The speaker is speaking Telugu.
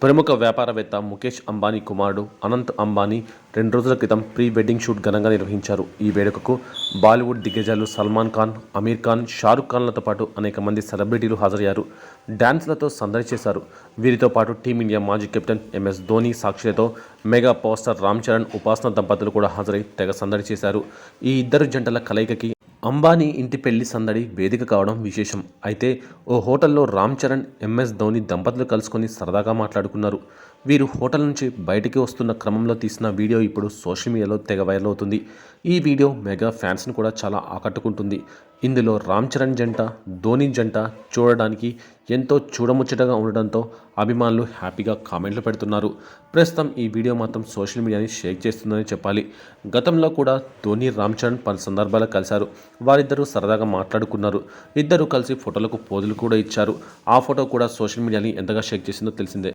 ప్రముఖ వ్యాపారవేత్త ముఖేష్ అంబానీ కుమారుడు అనంత్ అంబానీ 2 రోజుల క్రితం ప్రీ వెడ్డింగ్ షూట్ ఘనంగా నిర్వహించారు. ఈ వేడుకకు బాలీవుడ్ దిగ్గజాలు సల్మాన్ ఖాన్, అమీర్ ఖాన్, షారుఖ్ ఖాన్లతో పాటు అనేక మంది సెలబ్రిటీలు హాజరయ్యారు. డాన్స్లతో సందడి చేశారు. వీరితో పాటు టీమిండియా మాజీ కెప్టెన్ ఎంఎస్ ధోని సాక్షిలతో mega power star Ram Charan, Upasana దంపతులు కూడా హాజరై తెగ సందడి చేశారు. ఈ ఇద్దరు జంటల కలయికకి అంబానీ ఇంటి పెళ్లి సందడి వేదిక కావడం విశేషం. అయితే ఓ హోటల్లో రామ్ చరణ్, ఎంఎస్ ధోని దంపతులు కలుసుకొని సరదాగా మాట్లాడుకున్నారు. వీరు హోటల్ నుంచి బయటికి వస్తున్న క్రమంలో తీసిన వీడియో ఇప్పుడు సోషల్ మీడియాలో తెగ వైరల్ అవుతుంది. ఈ వీడియో మెగా ఫ్యాన్స్ని కూడా చాలా ఆకట్టుకుంటుంది. ఇందులో రామ్ చరణ్ జంట, ధోని జంట చూడడానికి ఎంతో చూడముచ్చటగా ఉండడంతో అభిమానులు హ్యాపీగా కామెంట్లు పెడుతున్నారు. ప్రస్తుతం ఈ వీడియో మాత్రం సోషల్ మీడియాని షేక్ చేస్తుందని చెప్పాలి. గతంలో కూడా ధోని, రామ్ చరణ్ పలు సందర్భాల్లో కలిశారు. వారిద్దరూ సరదాగా మాట్లాడుకున్నారు. ఇద్దరు కలిసి ఫోటోలకు పోజులు కూడా ఇచ్చారు. ఆ ఫోటో కూడా సోషల్ మీడియాని ఎంతగా షేక్ చేసిందో తెలిసిందే.